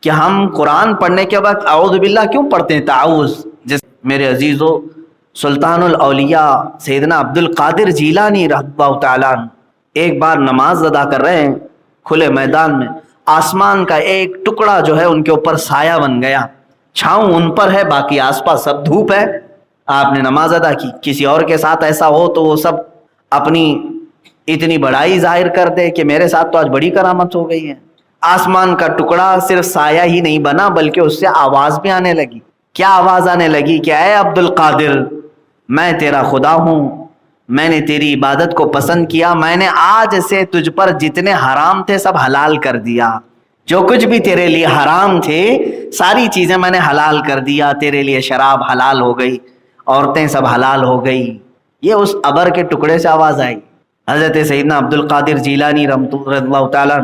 کہ ہم قرآن پڑھنے کے وقت اعوذ باللہ کیوں پڑھتے ہیں تعوذ؟ جس میرے عزیزو سلطان الاولیاء سیدنا عبد القادر جیلانی رحمہ اللہ تعالیٰ ایک بار نماز ادا کر رہے ہیں کھلے میدان میں، آسمان کا ایک ٹکڑا جو ہے ان کے اوپر سایہ بن گیا، چھاؤں ان پر ہے، باقی آس پاس سب دھوپ ہے۔ آپ نے نماز ادا کی۔ کسی اور کے ساتھ ایسا ہو تو وہ سب اپنی اتنی بڑائی ظاہر کر دے کہ میرے ساتھ تو آج بڑی کرامت ہو گئی ہے۔ آسمان کا ٹکڑا صرف سایہ ہی نہیں بنا بلکہ اس سے آواز بھی آنے لگی۔ کیا آواز آنے لگی کہ اے عبد القادر، میں تیرا خدا ہوں، میں نے تیری عبادت کو پسند کیا، میں نے آج سے تجھ پر جتنے حرام تھے سب حلال کر دیا، جو کچھ بھی تیرے لیے حرام تھے ساری چیزیں میں نے حلال کر دیا، تیرے لیے شراب حلال ہو گئی، عورتیں سب حلال ہو گئی۔ یہ اس ابر کے ٹکڑے سے آواز آئی۔ حضرت سیدنا عبد القادر جیلانی رضی اللہ تعالیٰ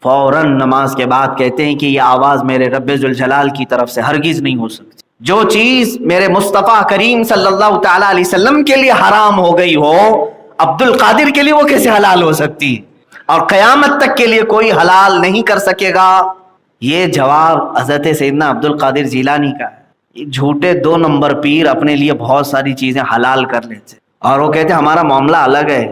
فوراً نماز کے بعد کہتے ہیں کہ یہ آواز میرے رب ذوالجلال کی طرف سے ہرگز نہیں ہو سکتی۔ جو چیز میرے مصطفیٰ کریم صلی اللہ تعالیٰ علیہ وسلم کے لیے حرام ہو گئی ہو، عبد القادر کے لیے وہ کیسے حلال ہو سکتی؟ اور قیامت تک کے لیے کوئی حلال نہیں کر سکے گا۔ یہ جواب حضرت سیدنا عبد القادر جیلانی کا ہے۔ جھوٹے 2 نمبر پیر اپنے لیے بہت ساری چیزیں حلال کر لیتے اور وہ کہتے ہمارا معاملہ الگ ہے۔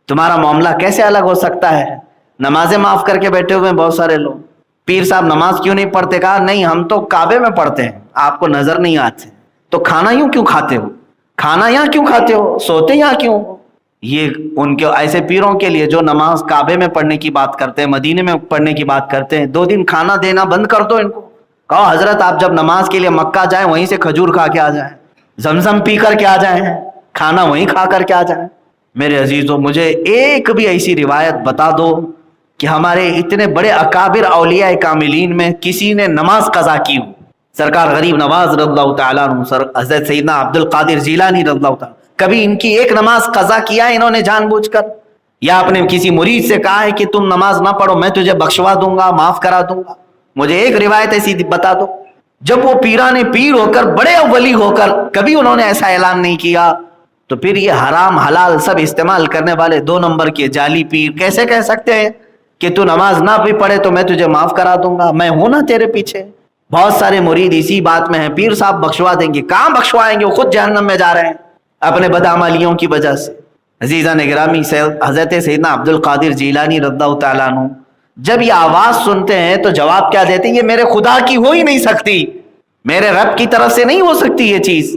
تمہارا معاملہ کیسے الگ ہو سکتا ہے؟ نمازیں معاف کر کے بیٹھے ہوئے ہیں بہت سارے لوگ۔ پیر صاحب نماز کیوں نہیں پڑھتے؟ کہا نہیں، ہم تو کعبے میں پڑھتے ہیں، آپ کو نظر نہیں آتے۔ تو کھانا یوں کیوں کھاتے ہو؟ کھانا یہاں کیوں کھاتے ہو؟ سوتے یہاں کیوں؟ یہ ان کے ایسے پیروں کے لیے جو نماز کعبے میں پڑھنے کی بات کرتے ہیں، مدینے میں پڑھنے کی بات کرتے ہیں، 2 دن کھانا دینا بند کر دو ان کو۔ کہو حضرت آپ جب نماز کے لیے مکہ جائیں وہیں سے کھجور کھا کے آ جائیں، زمزم پی کر کے آ جائیں، کھانا وہیں کھا کر کے آ جائیں۔ میرے عزیزوں مجھے ایک بھی ایسی روایت بتا دو کہ ہمارے اتنے بڑے اکابر اولیاء کاملین میں کسی نے نماز قضا کی ہو۔ سرکار غریب نواز رضی اللہ تعالیٰ عنہ، حضرت سیدنا عبد القادر جیلانی رضی اللہ تعالیٰ، کبھی ان کی ایک نماز قضا کیا ہے انہوں نے جان بوجھ کر؟ یا اپنے کسی مرید سے کہا ہے کہ تم نماز نہ پڑھو میں تجھے بخشوا دوں گا، معاف کرا دوں گا؟ مجھے ایک روایت ایسی بتا دو۔ جب وہ پیران پیر ہو کر بڑے ولی ہو کر کبھی انہوں نے ایسا اعلان نہیں کیا، تو پھر یہ حرام حلال سب استعمال کرنے والے 2 نمبر کے جعلی پیر کیسے کہہ سکتے ہیں کہ تو نماز نہ بھی پڑھے تو میں تجھے معاف کرا دوں گا، میں ہوں نا تیرے پیچھے؟ بہت سارے مرید اسی بات میں ہیں، پیر صاحب بخشوا دیں گے، کہاں بخشوائیں گے؟ وہ خود جہنم میں جا رہے ہیں اپنے بدعمالیوں کی وجہ سے۔ عزیزان گرامی، حضرت سیدنا عبد القادر جیلانی رضی اللہ تعالیٰ عنہ جب یہ آواز سنتے ہیں تو جواب کیا دیتے ہیں؟ یہ میرے خدا کی ہو ہی نہیں سکتی، میرے رب کی طرف سے نہیں ہو سکتی یہ چیز،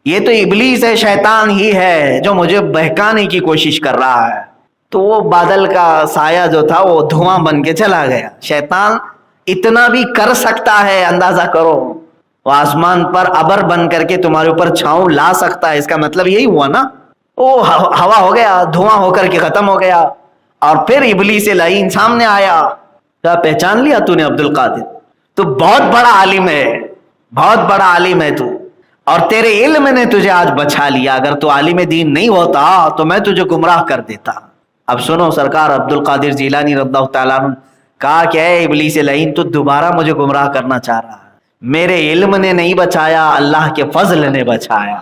یہ تو ابلیس ہے، شیطان ہی ہے جو مجھے بہکانے کی کوشش کر رہا ہے۔ تو وہ بادل کا سایہ جو تھا وہ دھواں بن کے چلا گیا۔ شیطان اتنا بھی کر سکتا ہے، اندازہ کرو، وہ آسمان پر ابر بن کر کے تمہارے اوپر چھاؤں لا سکتا ہے، اس کا مطلب یہی ہوا نا، وہ ہوا ہو گیا، دھواں ہو کر کے ختم ہو گیا، اور پھر ابلیس لعین سامنے آیا۔ کیا پہچان لیا تو نے عبد القادر؟ تو بہت بڑا عالم ہے، بہت بڑا عالم ہے تو، اور تیرے علم نے تجھے آج بچا لیا، اگر تو عالم دین نہیں ہوتا تو میں تجھے گمراہ کر دیتا۔ اب سنو، سرکار عبد القادر جیلانی رضی اللہ تعالیٰ عنہ کہا کہ اے ابلیس لعین، تو دوبارہ مجھے گمراہ کرنا چاہ رہا ہے، میرے علم نے نہیں بچایا، اللہ کے فضل نے بچایا۔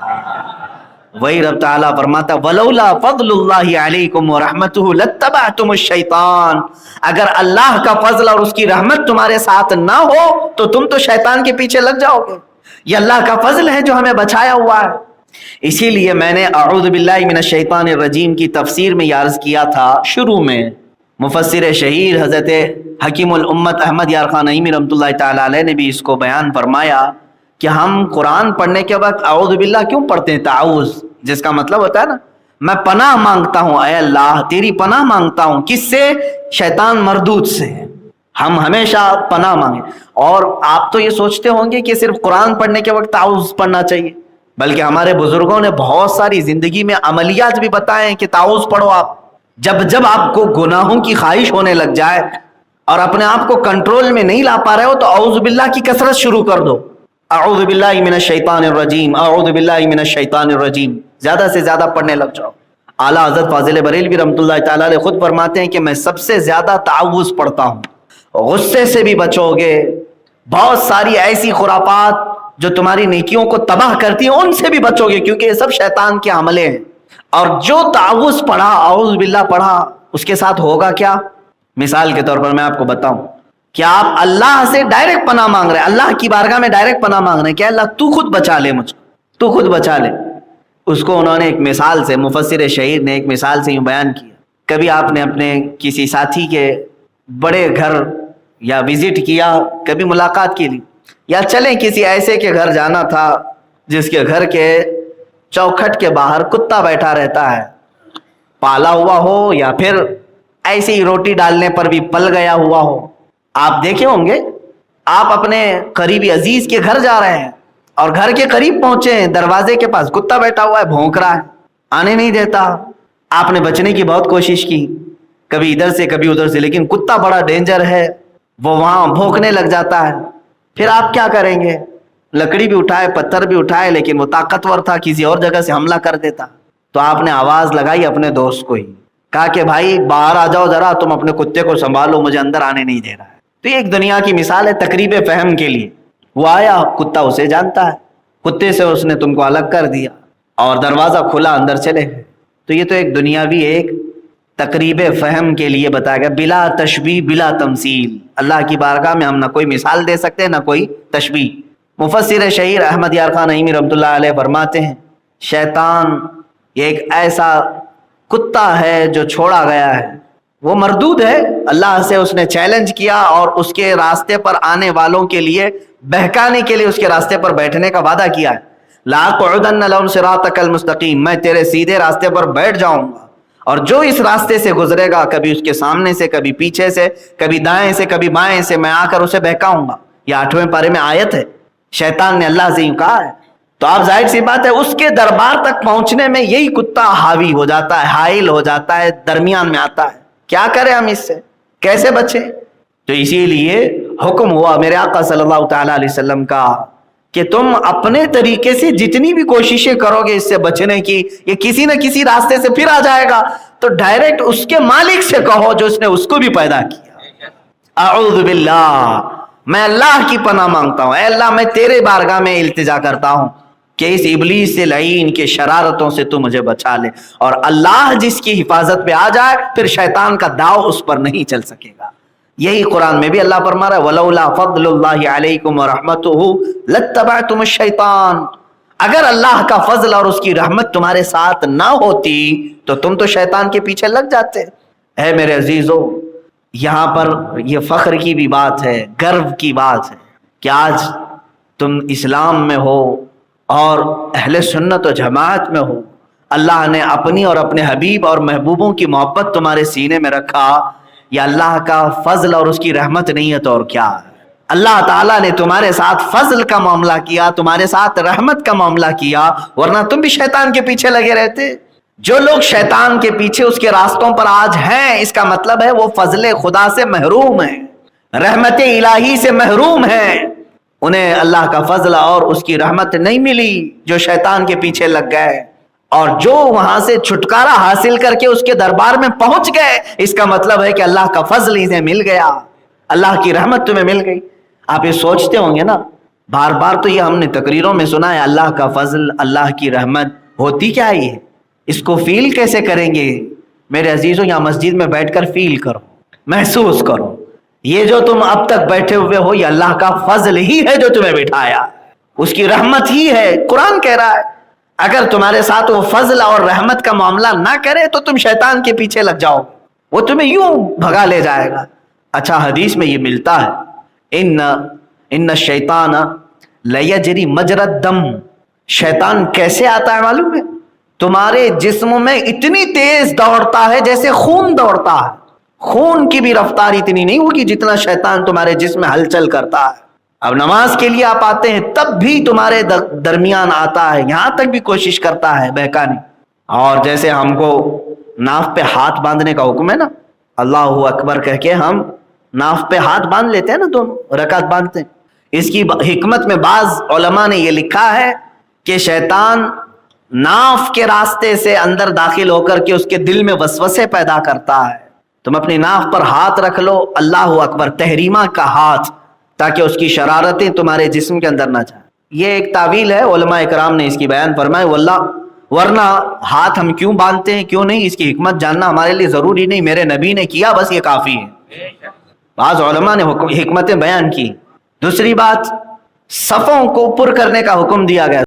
وہی رب تعالیٰ فرماتا وَلَوْلَا فَضْلُ اللَّهِ عَلَيْكُمْ وَرَحْمَتُهُ لَاتَّبَعْتُمُ الشَّيْطَانَ، اگر اللہ کا فضل اور اس کی رحمت تمہارے ساتھ نہ ہو تو تم تو شیطان کے پیچھے لگ جاؤ گے۔ یہ اللہ کا فضل ہے جو ہمیں بچایا ہوا ہے۔ اسی لیے میں نے اعوذ باللہ من الشیطان الرجیم کی تفسیر میں عرض کیا تھا شروع میں، مفسر شہیر حضرت حکیم الامت احمد یار خان نعیمی رحمۃ اللہ تعالیٰ علیہ نے بھی اس کو بیان فرمایا کہ ہم قرآن پڑھنے کے وقت اعوذ باللہ کیوں پڑھتے ہیں؟ تعوذ، جس کا مطلب ہوتا ہے نا میں پناہ مانگتا ہوں، اے اللہ تیری پناہ مانگتا ہوں، کس سے؟ شیطان مردود سے۔ ہم ہمیشہ پناہ مانگیں۔ اور آپ تو یہ سوچتے ہوں گے کہ صرف قرآن پڑھنے کے وقت تعوذ پڑھنا چاہیے، بلکہ ہمارے بزرگوں نے بہت ساری زندگی میں عملیات بھی بتائے ہیں کہ تعوذ پڑھو آپ۔ جب آپ کو گناہوں کی خواہش ہونے لگ جائے اور اپنے آپ کو کنٹرول میں نہیں لا پا رہے ہو تو اعوذ باللہ کی کثرت شروع کر دو۔ اعوذ باللہ من الشیطان الرجیم، اعوذ باللہ من الشیطان الرجیم، زیادہ سے زیادہ پڑھنے لگ جاؤ۔ اعلیٰ حضرت فاضل بریلوی رحمۃ اللہ تعالیٰ علیہ خود فرماتے ہیں کہ میں سب سے زیادہ تعوذ پڑھتا ہوں۔ غصے سے بھی بچو گے، بہت ساری ایسی خرافات جو تمہاری نیکیوں کو تباہ کرتی ہیں ان سے بھی بچو گے، کیونکہ یہ سب شیطان کے حملے ہیں۔ اور جو تعوذ پڑھا، اعوذ باللہ پڑھا، اس کے ساتھ ہوگا کیا؟ مثال کے طور پر میں آپ کو بتاؤں، کہ آپ اللہ سے ڈائریکٹ پناہ مانگ رہے ہیں, اللہ کی بارگاہ میں ڈائریکٹ پناہ مانگ رہے ہیں کہ اللہ تو خود بچا لے مجھ کو, تو خود بچا لے. اس کو انہوں نے ایک مثال سے, مفسر شہیر نے ایک مثال سے یوں بیان کیا. کبھی آپ نے اپنے کسی ساتھی کے بڑے گھر یا وزٹ کیا, کبھی ملاقات کے لیے, یا چلیں کسی ایسے کے گھر جانا تھا جس کے گھر کے چوکھٹ کے باہر کتا بیٹھا رہتا ہے, پالا ہوا ہو یا پھر ایسے ہی روٹی ڈالنے پر بھی پل گیا ہوا ہو. آپ دیکھے ہوں گے, آپ اپنے قریبی عزیز کے گھر جا رہے ہیں اور گھر کے قریب پہنچے ہیں, دروازے کے پاس کتا بیٹھا ہوا ہے, بھونک رہا ہے, آنے نہیں دیتا. آپ نے بچنے کی بہت کوشش کی, کبھی ادھر سے کبھی ادھر سے, لیکن کتا بڑا ڈینجر ہے, وہ وہاں بھونکنے لگ جاتا ہے. پھر آپ کیا کریں گے؟ لکڑی بھی اٹھائے, پتھر بھی اٹھائے, لیکن وہ طاقتور تھا, کسی اور جگہ سے حملہ کر دیتا. تو آپ نے آواز لگائی اپنے دوست کو ہی, کہا کہ بھائی باہر آ جاؤ ذرا, تم اپنے کتے کو سنبھالو, مجھے اندر آنے نہیں دے رہا ہے. تو یہ ایک دنیا کی مثال ہے تقریب فہم کے لیے. وہ آیا, کتا اسے جانتا ہے, کتے سے اس نے تم کو الگ کر دیا اور دروازہ کھلا, اندر چلے گئے. تو یہ تو ایک دنیاوی ایک تقریب فہم کے لیے بتایا گیا, بلا تشبیہ بلا تمثیل. اللہ کی بارگاہ میں ہم نہ کوئی مثال دے سکتے نہ کوئی تشبیہ. مفسر شہیر احمد یار خان نعیمی رحمۃ اللہ علیہ فرماتے ہیں, شیطان یہ ایک ایسا کتا ہے جو چھوڑا گیا ہے, وہ مردود ہے. اللہ سے اس نے چیلنج کیا اور اس کے راستے پر آنے والوں کے لیے بہکانے کے لیے اس کے راستے پر بیٹھنے کا وعدہ کیا ہے. لَأَقْعُدَنَّ لَهُمْ صِرَاطَكَ الْمُسْتَقِيمَ, میں تیرے سیدھے راستے پر بیٹھ جاؤں گا, اور جو اس راستے سے گزرے گا, کبھی اس کے سامنے سے, کبھی پیچھے سے, کبھی دائیں سے, کبھی بائیں سے, میں آ کر اسے بہکاؤں گا. یہ 8ویں پارے میں آیت ہے. شیطان نے اللہ سے یوں کہا ہے. تو آپ ظاہر سی بات ہے اس کے دربار تک پہنچنے میں یہی کتا حاوی ہو جاتا ہے, حائل ہو جاتا ہے, درمیان میں آتا ہے. کیا کریں ہم اس سے, کیسے بچیں؟ تو اسی لیے حکم ہوا میرے آقا صلی اللہ تعالیٰ علیہ وسلم کا کہ تم اپنے طریقے سے جتنی بھی کوششیں کرو گے اس سے بچنے کی, یہ کسی نہ کسی راستے سے پھر آ جائے گا, تو ڈائریکٹ اس کے مالک سے کہو جو اس نے اس کو بھی پیدا کیا. اعوذ باللہ, میں اللہ کی پناہ مانگتا ہوں, اے اللہ میں تیرے بارگاہ میں التجا کرتا ہوں کہ اس ابلیس سے لعین کے شرارتوں سے تو مجھے بچا لے. اور اللہ جس کی حفاظت پہ آ جائے پھر شیطان کا داؤ اس پر نہیں چل سکے گا. یہی قرآن میں بھی اللہ فرما رہا ہے, وَلَوْلَا فَضْلُ اللَّهِ عَلَيْكُمْ وَرَحْمَتُهُ لَاتَّبَعْتُمُ الشَّيْطَانَ. اگر اللہ کا فضل اور اس کی رحمت تمہارے ساتھ نہ ہوتی تو تم تو شیطان کے پیچھے لگ جاتے. اے میرے عزیزو, یہاں پر یہ فخر کی بھی بات ہے, گرو کی بات ہے کہ آج تم اسلام میں ہو اور اہل سنت و جماعت میں ہو. اللہ نے اپنی اور اپنے حبیب اور محبوبوں کی محبت تمہارے سینے میں رکھا. یا اللہ کا فضل اور اس کی رحمت نہیں ہے تو اور کیا ہے؟ اللہ تعالیٰ نے تمہارے ساتھ فضل کا معاملہ کیا, تمہارے ساتھ رحمت کا معاملہ کیا, ورنہ تم بھی شیطان کے پیچھے لگے رہتے. جو لوگ شیطان کے پیچھے اس کے راستوں پر آج ہیں, اس کا مطلب ہے وہ فضل خدا سے محروم ہیں, رحمت الہی سے محروم ہیں. انہیں اللہ کا فضل اور اس کی رحمت نہیں ملی جو شیطان کے پیچھے لگ گئے. اور جو وہاں سے چھٹکارا حاصل کر کے اس کے دربار میں پہنچ گئے, اس کا مطلب ہے کہ اللہ کا فضل انہیں مل گیا, اللہ کی رحمت تمہیں مل گئی. آپ یہ سوچتے ہوں گے نا, بار بار تو یہ ہم نے تقریروں میں سنا ہے, اللہ کا فضل, اللہ کی رحمت, ہوتی کیا ہے یہ, اس کو فیل کیسے کریں گے؟ میرے عزیزوں, یہاں مسجد میں بیٹھ کر فیل کرو, محسوس کرو. یہ جو تم اب تک بیٹھے ہوئے ہو یہ اللہ کا فضل ہی ہے جو تمہیں بٹھایا, اس کی رحمت ہی ہے. قرآن کہہ رہا ہے اگر تمہارے ساتھ وہ فضل اور رحمت کا معاملہ نہ کرے تو تم شیطان کے پیچھے لگ جاؤ, وہ تمہیں یوں بھگا لے جائے گا. اچھا, حدیث میں یہ ملتا ہے, ان الشیطان لیجری مجری الدم. شیطان کیسے آتا ہے معلوم ہے؟ تمہارے جسم میں اتنی تیز دوڑتا ہے جیسے خون دوڑتا ہے. خون کی بھی رفتار اتنی نہیں ہوگی جتنا شیطان تمہارے جسم میں ہلچل کرتا ہے. اب نماز کے لیے آپ آتے ہیں تب بھی تمہارے درمیان آتا ہے, یہاں تک بھی کوشش کرتا ہے بہکانے. اور جیسے ہم کو ناف پہ ہاتھ باندھنے کا حکم ہے نا, اللہ اکبر کہہ کے ہم ناف پہ ہاتھ باندھ لیتے ہیں نا, دونوں رکعت باندھتے ہیں. اس کی حکمت میں بعض علماء نے یہ لکھا ہے کہ شیطان ناف کے راستے سے اندر داخل ہو کر کے اس کے دل میں وسوسے پیدا کرتا ہے. تم اپنی ناف پر ہاتھ رکھ لو, اللہ اکبر, تحریمہ کا ہاتھ, تاکہ اس کی شرارتیں تمہارے جسم کے اندر نہ جائیں. یہ ایک تعویل ہے, علماء اکرام نے اس کی بیان فرمائے. واللہ, ورنہ ہاتھ ہم کیوں باندھتے ہیں کیوں نہیں, اس کی حکمت جاننا ہمارے لیے ضروری نہیں, میرے نبی نے کیا بس یہ کافی ہے. بعض علماء نے حکمتیں بیان کی. دوسری بات, صفوں کو پر کرنے کا حکم دیا گیا.